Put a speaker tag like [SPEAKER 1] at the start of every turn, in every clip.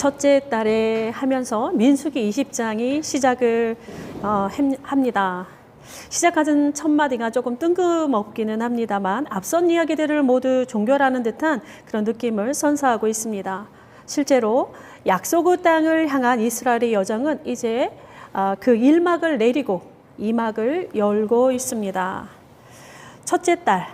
[SPEAKER 1] 첫째 달에 하면서 민수기 20장이 시작을 합니다. 시작하는 첫 마디가 조금 뜬금없기는 합니다만 앞선 이야기들을 모두 종결하는 듯한 그런 느낌을 선사하고 있습니다. 실제로 약속의 땅을 향한 이스라엘의 여정은 이제 그 1막을 내리고 2막을 열고 있습니다. 첫째 달,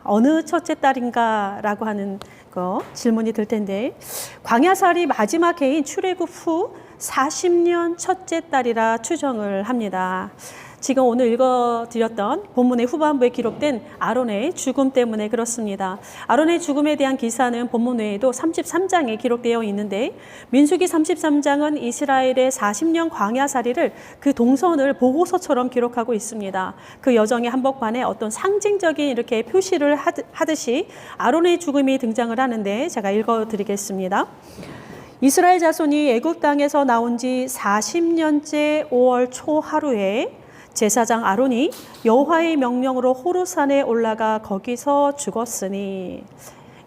[SPEAKER 1] 어느 첫째 달인가 라고 하는 거 질문이 들 텐데, 광야살이 마지막 해인 출애굽 후 40년 첫째 달이라 추정을 합니다. 지금 오늘 읽어드렸던 본문의 후반부에 기록된 아론의 죽음 때문에 그렇습니다. 아론의 죽음에 대한 기사는 본문 외에도 33장에 기록되어 있는데, 민수기 33장은 이스라엘의 40년 광야살이를 그 동선을 보고서처럼 기록하고 있습니다. 그 여정의 한복판에 어떤 상징적인 이렇게 표시를 하듯이 아론의 죽음이 등장을 하는데, 제가 읽어드리겠습니다. 이스라엘 자손이 애굽 땅에서 나온 지 40년째 5월 초 하루에 제사장 아론이 여호와의 명령으로 호르산에 올라가 거기서 죽었으니,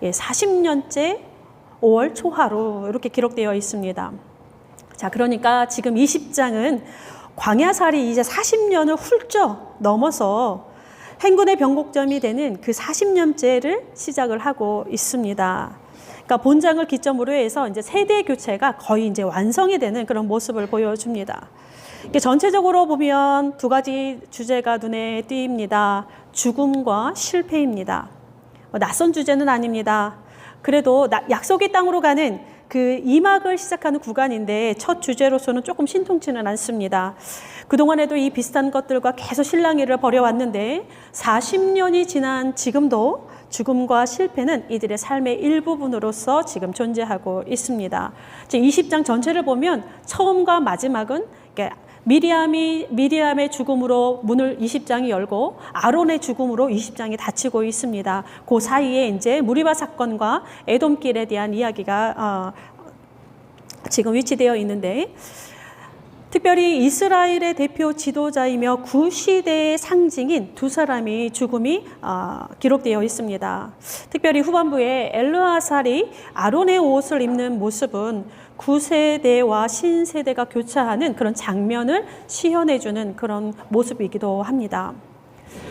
[SPEAKER 1] 40년째 5월 초하루 이렇게 기록되어 있습니다. 자, 그러니까 지금 20장은 광야살이 이제 40년을 훌쩍 넘어서 행군의 변곡점이 되는 그 40년째를 시작을 하고 있습니다. 그러니까 본장을 기점으로 해서 이제 세대 교체가 거의 이제 완성이 되는 그런 모습을 보여줍니다. 전체적으로 보면 두 가지 주제가 눈에 띕니다. 죽음과 실패입니다. 낯선 주제는 아닙니다. 그래도 약속의 땅으로 가는 그 2막을 시작하는 구간인데 첫 주제로서는 조금 신통치는 않습니다. 그동안에도 이 비슷한 것들과 계속 실랑이를 벌여왔는데 40년이 지난 지금도 죽음과 실패는 이들의 삶의 일부분으로서 지금 존재하고 있습니다. 20장 전체를 보면 처음과 마지막은 미리암의 죽음으로 문을 20장이 열고 아론의 죽음으로 20장이 닫히고 있습니다. 그 사이에 이제 무리바 사건과 에돔길에 대한 이야기가 지금 위치되어 있는데, 특별히 이스라엘의 대표 지도자이며 구시대의 상징인 두 사람이 죽음이 기록되어 있습니다. 특별히 후반부에 엘르아살이 아론의 옷을 입는 모습은 구세대와 신세대가 교차하는 그런 장면을 시현해주는 그런 모습이기도 합니다.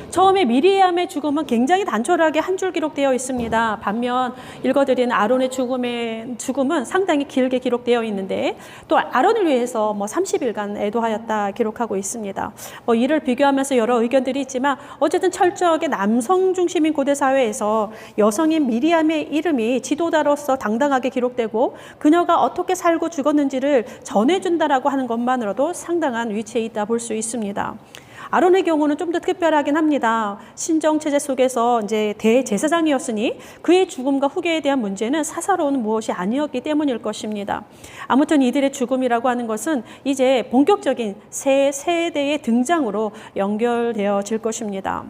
[SPEAKER 1] 처음에 미리암의 죽음은 굉장히 단촐하게 한 줄 기록되어 있습니다. 반면 읽어드린 아론의 죽음은 상당히 길게 기록되어 있는데, 또 아론을 위해서 30일간 애도하였다 기록하고 있습니다. 이를 비교하면서 여러 의견들이 있지만 어쨌든 철저하게 남성 중심인 고대 사회에서 여성인 미리암의 이름이 지도자로서 당당하게 기록되고 그녀가 어떻게 살고 죽었는지를 전해준다라고 하는 것만으로도 상당한 위치에 있다 볼 수 있습니다. 아론의 경우는 좀 더 특별하긴 합니다. 신정 체제 속에서 이제 대제사장이었으니 그의 죽음과 후계에 대한 문제는 사사로운 무엇이 아니었기 때문일 것입니다. 아무튼 이들의 죽음이라고 하는 것은 이제 본격적인 새 세대의 등장으로 연결되어질 것입니다.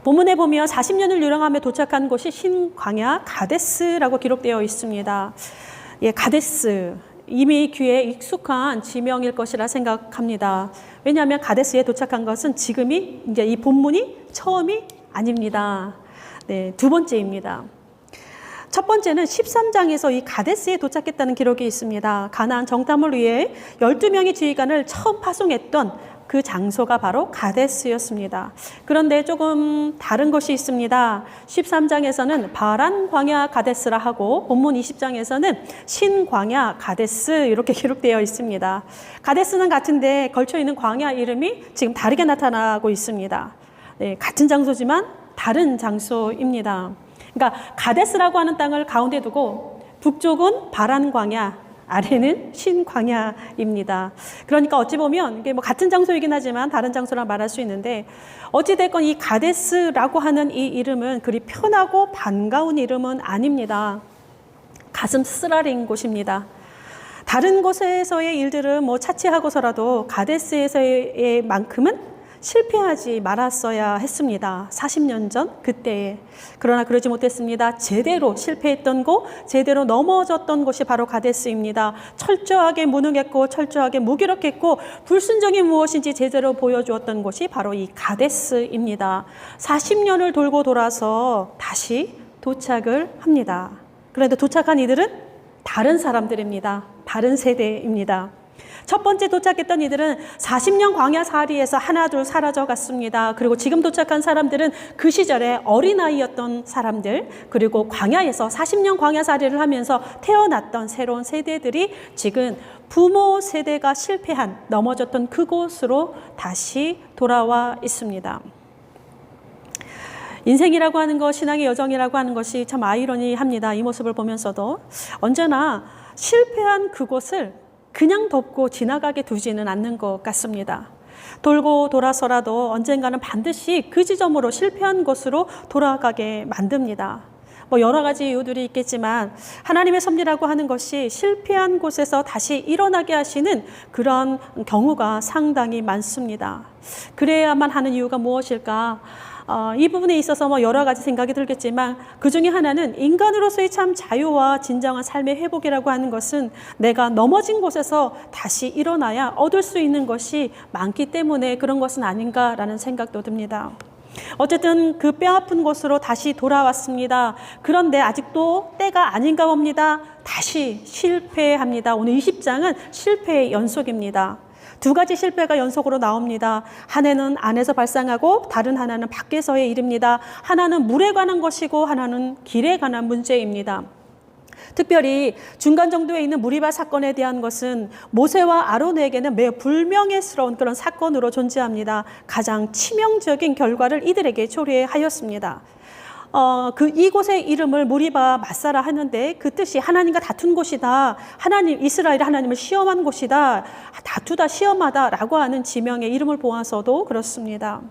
[SPEAKER 1] 본문에 보면 40년을 유랑하며 도착한 곳이 신광야 가데스라고 기록되어 있습니다. 가데스. 이미 귀에 익숙한 지명일 것이라 생각합니다. 왜냐하면 가데스에 도착한 것은 지금이 이제 이 본문이 처음이 아닙니다. 두 번째입니다. 첫 번째는 13장에서 이 가데스에 도착했다는 기록이 있습니다. 가나안 정탐을 위해 12명의 지휘관을 처음 파송했던 그 장소가 바로 가데스였습니다. 그런데 조금 다른 것이 있습니다. 13장에서는 바란 광야 가데스라 하고 본문 20장에서는 신광야 가데스 이렇게 기록되어 있습니다. 가데스는 같은데 걸쳐있는 광야 이름이 지금 다르게 나타나고 있습니다. 같은 장소지만 다른 장소입니다. 그러니까 가데스라고 하는 땅을 가운데 두고 북쪽은 바란 광야, 아래는 신광야입니다. 그러니까 어찌 보면 이게 같은 장소이긴 하지만 다른 장소라 말할 수 있는데, 어찌됐건 이 가데스라고 하는 이 이름은 그리 편하고 반가운 이름은 아닙니다. 가슴 쓰라린 곳입니다. 다른 곳에서의 일들은 차치하고서라도 가데스에서의 만큼은 실패하지 말았어야 했습니다. 40년 전 그때에. 그러나 그러지 못했습니다. 제대로 실패했던 곳, 제대로 넘어졌던 곳이 바로 가데스입니다. 철저하게 무능했고 철저하게 무기력했고 불순종이 무엇인지 제대로 보여주었던 곳이 바로 이 가데스입니다. 40년을 돌고 돌아서 다시 도착을 합니다. 그런데 도착한 이들은 다른 사람들입니다. 다른 세대입니다. 첫 번째 도착했던 이들은 40년 광야살이에서 하나둘 사라져 갔습니다. 그리고 지금 도착한 사람들은 그 시절에 어린아이였던 사람들, 그리고 광야에서 40년 광야살이를 하면서 태어났던 새로운 세대들이 지금 부모 세대가 실패한, 넘어졌던 그곳으로 다시 돌아와 있습니다. 인생이라고 하는 것, 신앙의 여정이라고 하는 것이 참 아이러니합니다. 이 모습을 보면서도 언제나 실패한 그곳을 그냥 덮고 지나가게 두지는 않는 것 같습니다. 돌고 돌아서라도 언젠가는 반드시 그 지점으로, 실패한 곳으로 돌아가게 만듭니다. 여러 가지 이유들이 있겠지만 하나님의 섭리라고 하는 것이 실패한 곳에서 다시 일어나게 하시는 그런 경우가 상당히 많습니다. 그래야만 하는 이유가 무엇일까? 이 부분에 있어서 여러 가지 생각이 들겠지만 그 중에 하나는 인간으로서의 참 자유와 진정한 삶의 회복이라고 하는 것은 내가 넘어진 곳에서 다시 일어나야 얻을 수 있는 것이 많기 때문에 그런 것은 아닌가라는 생각도 듭니다. 어쨌든 그 뼈아픈 곳으로 다시 돌아왔습니다. 그런데 아직도 때가 아닌가 봅니다. 다시 실패합니다. 오늘 20장은 실패의 연속입니다. 두 가지 실패가 연속으로 나옵니다. 하나는 안에서 발생하고 다른 하나는 밖에서의 일입니다. 하나는 물에 관한 것이고 하나는 길에 관한 문제입니다. 특별히 중간 정도에 있는 무리바 사건에 대한 것은 모세와 아론에게는 매우 불명예스러운 그런 사건으로 존재합니다. 가장 치명적인 결과를 이들에게 초래하였습니다. 이곳의 이름을 무리바 마사라 하는데 그 뜻이 하나님과 다툰 곳이다. 이스라엘이 하나님을 시험한 곳이다. 다투다, 시험하다 라고 하는 지명의 이름을 보아서도 그렇습니다.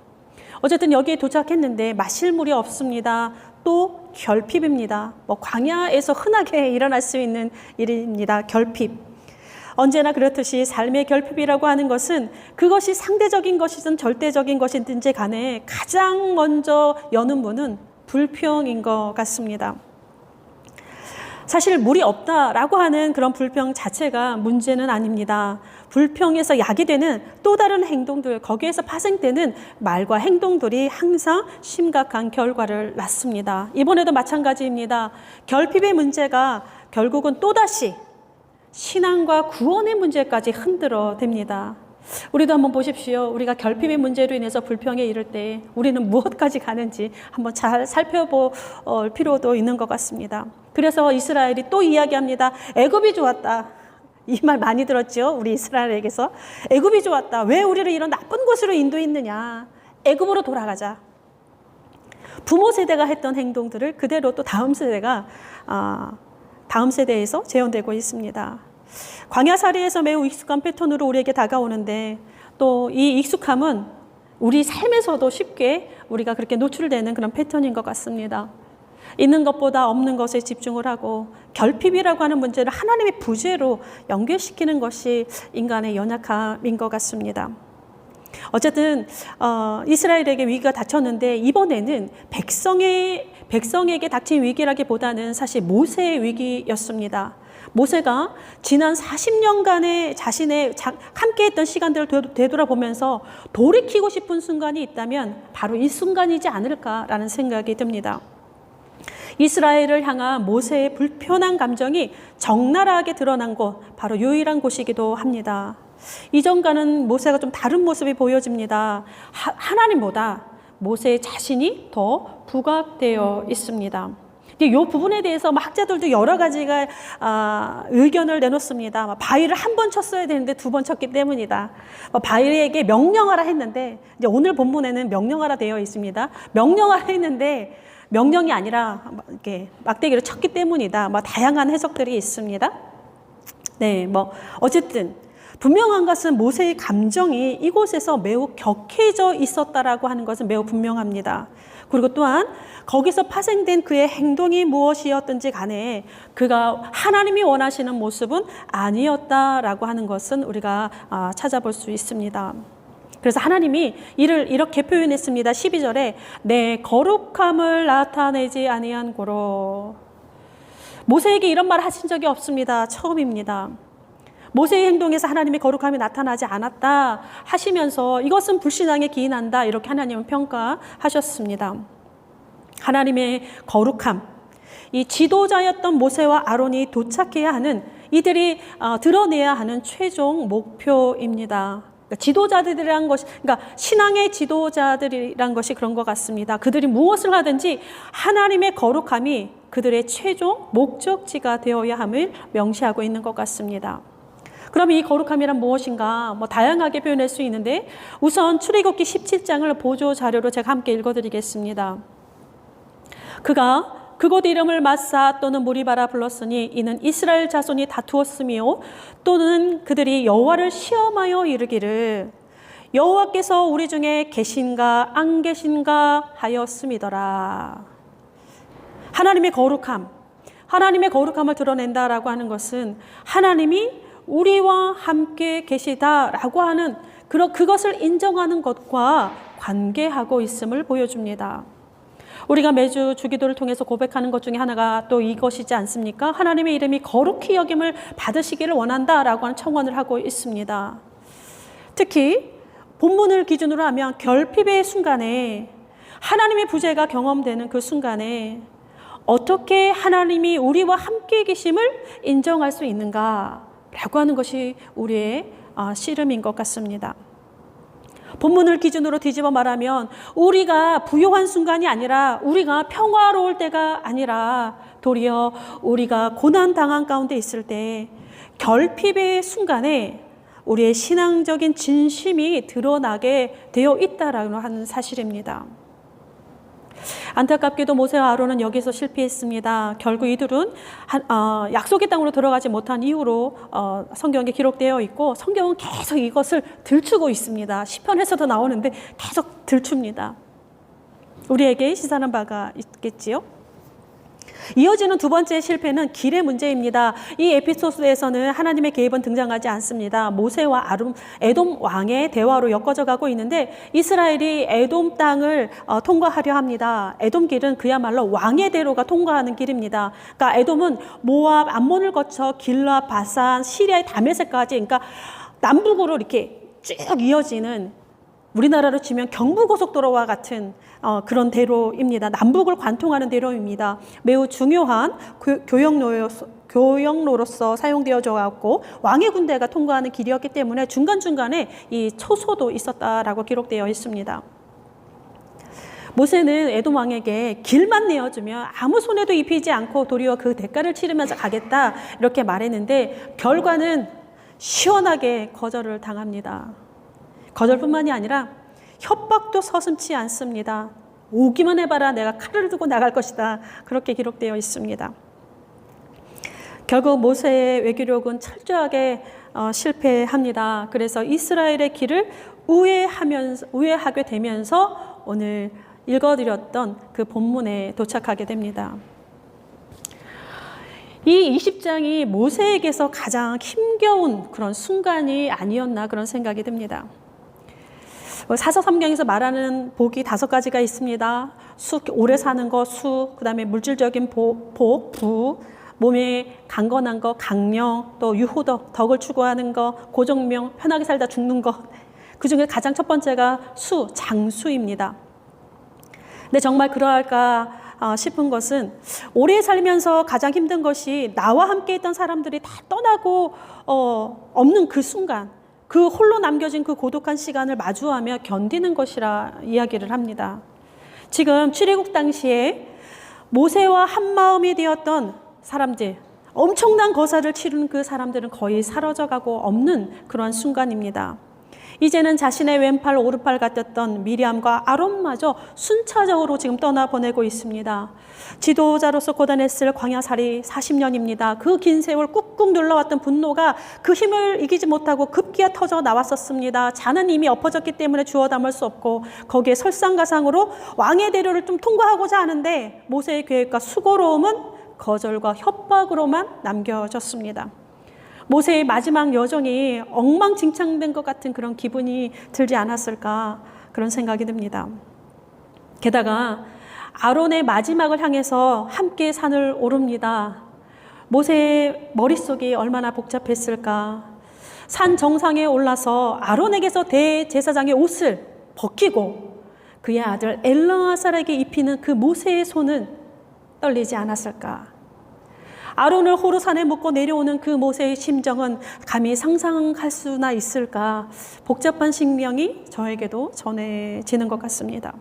[SPEAKER 1] 어쨌든 여기에 도착했는데 마실 물이 없습니다. 또 결핍입니다. 광야에서 흔하게 일어날 수 있는 일입니다. 결핍. 언제나 그렇듯이 삶의 결핍이라고 하는 것은 그것이 상대적인 것이든 절대적인 것이든지 간에 가장 먼저 여는 문은 불평인 것 같습니다. 사실 물이 없다라고 하는 그런 불평 자체가 문제는 아닙니다. 불평에서 야기되는 또 다른 행동들, 거기에서 파생되는 말과 행동들이 항상 심각한 결과를 낳습니다. 이번에도 마찬가지입니다. 결핍의 문제가 결국은 또다시 신앙과 구원의 문제까지 흔들어 댑니다. 우리도 한번 보십시오. 우리가 결핍의 문제로 인해서 불평에 이를 때 우리는 무엇까지 가는지 한번 잘 살펴볼 필요도 있는 것 같습니다. 그래서 이스라엘이 또 이야기합니다. 애굽이 좋았다. 이 말 많이 들었죠? 우리 이스라엘에게서. 애굽이 좋았다. 왜 우리를 이런 나쁜 곳으로 인도했느냐. 애굽으로 돌아가자. 부모 세대가 했던 행동들을 그대로 또 다음 세대에서 재현되고 있습니다. 광야살이에서 매우 익숙한 패턴으로 우리에게 다가오는데 또 이 익숙함은 우리 삶에서도 쉽게 우리가 그렇게 노출되는 그런 패턴인 것 같습니다. 있는 것보다 없는 것에 집중을 하고 결핍이라고 하는 문제를 하나님의 부재로 연결시키는 것이 인간의 연약함인 것 같습니다. 어쨌든 이스라엘에게 위기가 닥쳤는데 이번에는 백성에게 닥친 위기라기보다는 사실 모세의 위기였습니다. 모세가 지난 40년간의 자신의 함께했던 시간들을 되돌아보면서 돌이키고 싶은 순간이 있다면 바로 이 순간이지 않을까라는 생각이 듭니다. 이스라엘을 향한 모세의 불편한 감정이 적나라하게 드러난 곳, 바로 유일한 곳이기도 합니다. 이전과는 모세가 좀 다른 모습이 보여집니다. 하나님보다 모세 자신이 더 부각되어 있습니다. 이 부분에 대해서 학자들도 여러 가지가 의견을 내놓습니다. 바위를 한 번 쳤어야 되는데 두 번 쳤기 때문이다. 바위에게 명령하라 했는데 이제 오늘 본문에는 명령하라 되어 있습니다. 명령하라 했는데 명령이 아니라 이렇게 막대기를 쳤기 때문이다. 다양한 해석들이 있습니다. 네, 어쨌든 분명한 것은 모세의 감정이 이곳에서 매우 격해져 있었다라고 하는 것은 매우 분명합니다. 그리고 또한 거기서 파생된 그의 행동이 무엇이었든지 간에 그가 하나님이 원하시는 모습은 아니었다라고 하는 것은 우리가 찾아볼 수 있습니다. 그래서 하나님이 이를 이렇게 표현했습니다. 12절에 내 거룩함을 나타내지 아니한 고로. 모세에게 이런 말 하신 적이 없습니다. 처음입니다. 모세의 행동에서 하나님의 거룩함이 나타나지 않았다 하시면서 이것은 불신앙에 기인한다 이렇게 하나님은 평가하셨습니다. 하나님의 거룩함, 이 지도자였던 모세와 아론이 도착해야 하는, 이들이 드러내야 하는 최종 목표입니다. 그러니까 지도자들이란 것이, 그러니까 신앙의 지도자들이란 것이 그런 것 같습니다. 그들이 무엇을 하든지 하나님의 거룩함이 그들의 최종 목적지가 되어야 함을 명시하고 있는 것 같습니다. 그럼 이 거룩함이란 무엇인가? 다양하게 표현할 수 있는데, 우선 출애굽기 17장을 보조 자료로 제가 함께 읽어드리겠습니다. 그가 그곳 이름을 마사 또는 무리바라 불렀으니 이는 이스라엘 자손이 다투었으며 또는 그들이 여호와를 시험하여 이르기를 여호와께서 우리 중에 계신가 안 계신가 하였음이더라. 하나님의 거룩함을 드러낸다라고 하는 것은 하나님이 우리와 함께 계시다라고 하는 그것을 인정하는 것과 관계하고 있음을 보여줍니다. 우리가 매주 주기도를 통해서 고백하는 것 중에 하나가 또 이것이지 않습니까? 하나님의 이름이 거룩히 여김을 받으시기를 원한다라고 하는 청원을 하고 있습니다. 특히 본문을 기준으로 하면 결핍의 순간에, 하나님의 부재가 경험되는 그 순간에 어떻게 하나님이 우리와 함께 계심을 인정할 수 있는가라고 하는 것이 우리의 씨름인 것 같습니다. 본문을 기준으로 뒤집어 말하면 우리가 부요한 순간이 아니라, 우리가 평화로울 때가 아니라 도리어 우리가 고난 당한 가운데 있을 때 결핍의 순간에 우리의 신앙적인 진심이 드러나게 되어 있다라고 하는 사실입니다. 안타깝게도 모세와 아론은 여기서 실패했습니다. 결국 이들은 약속의 땅으로 들어가지 못한 이후로 성경에 기록되어 있고, 성경은 계속 이것을 들추고 있습니다. 시편에서도 나오는데 계속 들춥니다. 우리에게 시사하는 바가 있겠지요. 이어지는 두 번째 실패는 길의 문제입니다. 이 에피소드에서는 하나님의 개입은 등장하지 않습니다. 모세와 에돔 왕의 대화로 엮어져 가고 있는데, 이스라엘이 에돔 땅을 통과하려 합니다. 에돔 길은 그야말로 왕의 대로가 통과하는 길입니다. 그러니까 에돔은 모압, 암몬을 거쳐 길라, 바산, 시리아의 다메섹까지, 그러니까 남북으로 이렇게 쭉 이어지는, 우리나라로 치면 경부고속도로와 같은 그런 대로입니다. 남북을 관통하는 대로입니다. 매우 중요한 교역로로서 사용되어져 왔고, 왕의 군대가 통과하는 길이었기 때문에 중간중간에 이 초소도 있었다라고 기록되어 있습니다. 모세는 에돔 왕에게 길만 내어주면 아무 손해도 입히지 않고 도리어 그 대가를 치르면서 가겠다 이렇게 말했는데, 결과는 시원하게 거절을 당합니다. 거절뿐만이 아니라 협박도 서슴지 않습니다. 오기만 해봐라, 내가 칼을 들고 나갈 것이다, 그렇게 기록되어 있습니다. 결국 모세의 외교력은 철저하게 실패합니다. 그래서 이스라엘의 길을 우회하게 되면서 오늘 읽어드렸던 그 본문에 도착하게 됩니다. 이 20장이 모세에게서 가장 힘겨운 그런 순간이 아니었나, 그런 생각이 듭니다. 사서삼경에서 말하는 복이 5가지가 있습니다. 오래 사는 거, 그 다음에 물질적인 부, 몸에 강건한 거, 강령, 또 유호덕, 덕을 추구하는 거, 고정명, 편하게 살다 죽는 거. 그 중에 가장 첫 번째가 장수입니다. 근데 정말 그러할까 싶은 것은, 오래 살면서 가장 힘든 것이 나와 함께 있던 사람들이 다 떠나고 없는 그 순간, 그 홀로 남겨진 그 고독한 시간을 마주하며 견디는 것이라 이야기를 합니다. 지금 출애굽 당시에 모세와 한마음이 되었던 사람들, 엄청난 거사를 치르는 그 사람들은 거의 사라져가고 없는 그런 순간입니다. 이제는 자신의 왼팔 오른팔 같았던 미리암과 아론마저 순차적으로 지금 떠나보내고 있습니다. 지도자로서 고단했을 광야살이 40년입니다. 그 긴 세월 꾹꾹 눌러왔던 분노가 그 힘을 이기지 못하고 급기야 터져 나왔었습니다. 잔은 이미 엎어졌기 때문에 주워 담을 수 없고, 거기에 설상가상으로 왕의 대로를 좀 통과하고자 하는데 모세의 계획과 수고로움은 거절과 협박으로만 남겨졌습니다. 모세의 마지막 여정이 엉망진창된 것 같은 그런 기분이 들지 않았을까, 그런 생각이 듭니다. 게다가 아론의 마지막을 향해서 함께 산을 오릅니다. 모세의 머릿속이 얼마나 복잡했을까. 산 정상에 올라서 아론에게서 대제사장의 옷을 벗기고 그의 아들 엘르아살에게 입히는 그 모세의 손은 떨리지 않았을까? 아론을 호르산에 묶고 내려오는 그 모세의 심정은 감히 상상할 수나 있을까? 복잡한 신명이 저에게도 전해지는 것 같습니다.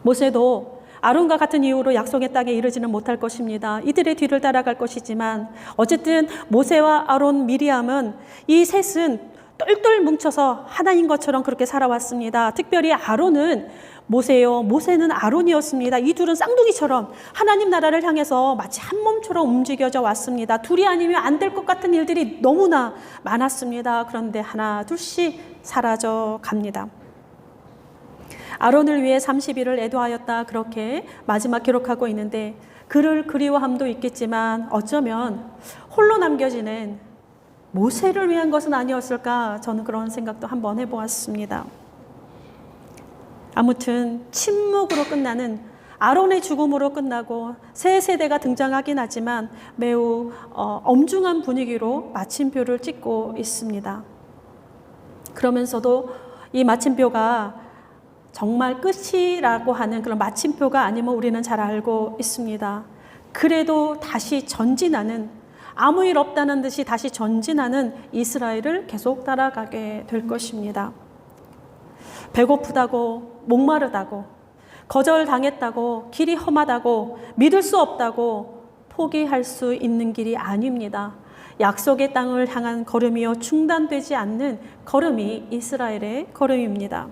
[SPEAKER 1] 모세도 아론과 같은 이유로 약속의 땅에 이르지는 못할 것입니다. 이들의 뒤를 따라갈 것이지만 어쨌든 모세와 아론, 미리암은 이 셋은 똘똘 뭉쳐서 하나인 것처럼 그렇게 살아왔습니다. 특별히 아론은 모세는 아론이었습니다. 이 둘은 쌍둥이처럼 하나님 나라를 향해서 마치 한 몸처럼 움직여져 왔습니다. 둘이 아니면 안 될 것 같은 일들이 너무나 많았습니다. 그런데 하나 둘씩 사라져 갑니다. 아론을 위해 30일을 애도하였다, 그렇게 마지막 기록하고 있는데 그를 그리워함도 있겠지만 어쩌면 홀로 남겨지는 모세를 위한 것은 아니었을까, 저는 그런 생각도 한번 해보았습니다. 아무튼 침묵으로 끝나는, 아론의 죽음으로 끝나고 새 세대가 등장하긴 하지만 매우 엄중한 분위기로 마침표를 찍고 있습니다. 그러면서도 이 마침표가 정말 끝이라고 하는 그런 마침표가 아님을 우리는 잘 알고 있습니다. 그래도 다시 전진하는, 아무 일 없다는 듯이 다시 전진하는 이스라엘을 계속 따라가게 될 것입니다. 배고프다고, 목마르다고, 거절당했다고, 길이 험하다고, 믿을 수 없다고 포기할 수 있는 길이 아닙니다. 약속의 땅을 향한 걸음이요, 중단되지 않는 걸음이 이스라엘의 걸음입니다.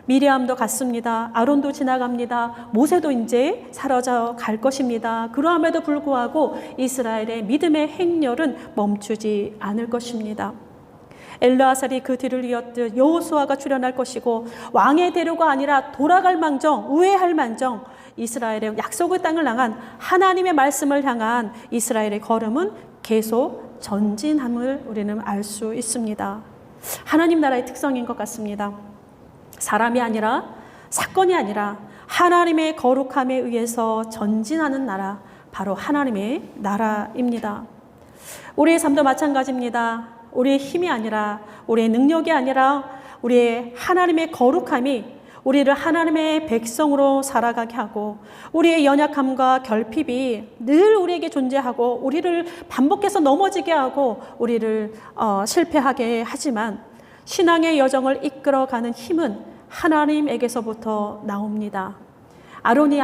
[SPEAKER 1] 미리암도 갔습니다. 아론도 지나갑니다. 모세도 이제 사라져 갈 것입니다. 그러함에도 불구하고 이스라엘의 믿음의 행렬은 멈추지 않을 것입니다. 엘르아살이 그 뒤를 이었듯 여호수아가 출현할 것이고, 왕의 대로가 아니라 돌아갈 망정, 우회할 망정, 이스라엘의 약속의 땅을 향한 하나님의 말씀을 향한 이스라엘의 걸음은 계속 전진함을 우리는 알 수 있습니다. 하나님 나라의 특성인 것 같습니다. 사람이 아니라, 사건이 아니라 하나님의 거룩함에 의해서 전진하는 나라, 바로 하나님의 나라입니다. 우리의 삶도 마찬가지입니다. 우리의 힘이 아니라, 우리의 능력이 아니라 우리의 하나님의 거룩함이 우리를 하나님의 백성으로 살아가게 하고, 우리의 연약함과 결핍이 늘 우리에게 존재하고 우리를 반복해서 넘어지게 하고 우리를 실패하게 하지만, 신앙의 여정을 이끌어가는 힘은 하나님에게서부터 나옵니다. 아론이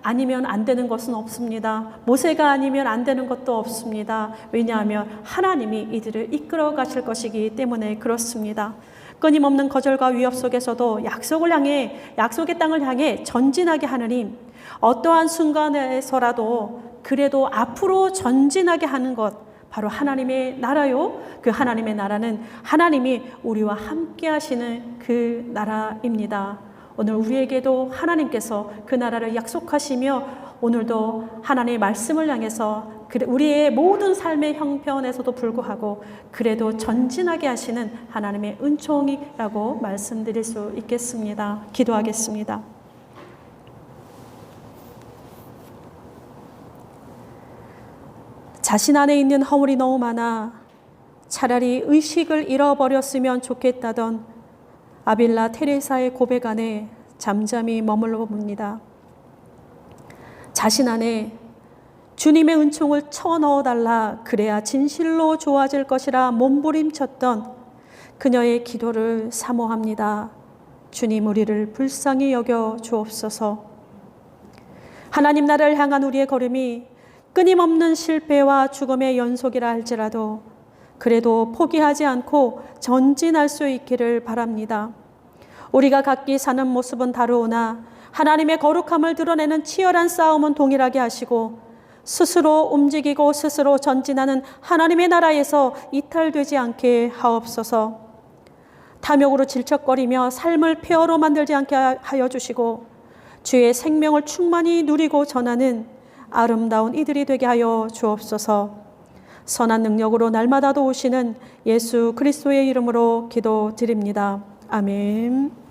[SPEAKER 1] 아니면 안 되는 것은 없습니다. 모세가 아니면 안 되는 것도 없습니다. 왜냐하면 하나님이 이들을 이끌어 가실 것이기 때문에 그렇습니다. 끊임없는 거절과 위협 속에서도 약속을 향해, 약속의 땅을 향해 전진하게 하는 힘, 어떠한 순간에서라도 그래도 앞으로 전진하게 하는 것, 바로 하나님의 나라요. 그 하나님의 나라는 하나님이 우리와 함께 하시는 그 나라입니다. 오늘 우리에게도 하나님께서 그 나라를 약속하시며 오늘도 하나님의 말씀을 향해서 우리의 모든 삶의 형편에서도 불구하고 그래도 전진하게 하시는 하나님의 은총이라고 말씀드릴 수 있겠습니다. 기도하겠습니다. 자신 안에 있는 허물이 너무 많아 차라리 의식을 잃어버렸으면 좋겠다던 아빌라 테레사의 고백 안에 잠잠히 머물러 봅니다. 자신 안에 주님의 은총을 쳐넣어달라, 그래야 진실로 좋아질 것이라 몸부림쳤던 그녀의 기도를 사모합니다. 주님, 우리를 불쌍히 여겨 주옵소서. 하나님 나라를 향한 우리의 걸음이 끊임없는 실패와 죽음의 연속이라 할지라도 그래도 포기하지 않고 전진할 수 있기를 바랍니다. 우리가 각기 사는 모습은 다르오나 하나님의 거룩함을 드러내는 치열한 싸움은 동일하게 하시고, 스스로 움직이고 스스로 전진하는 하나님의 나라에서 이탈되지 않게 하옵소서. 탐욕으로 질척거리며 삶을 폐허로 만들지 않게 하여 주시고, 주의 생명을 충만히 누리고 전하는 아름다운 이들이 되게 하여 주옵소서. 선한 능력으로 날마다 도우시는 예수 그리스도의 이름으로 기도드립니다. 아멘.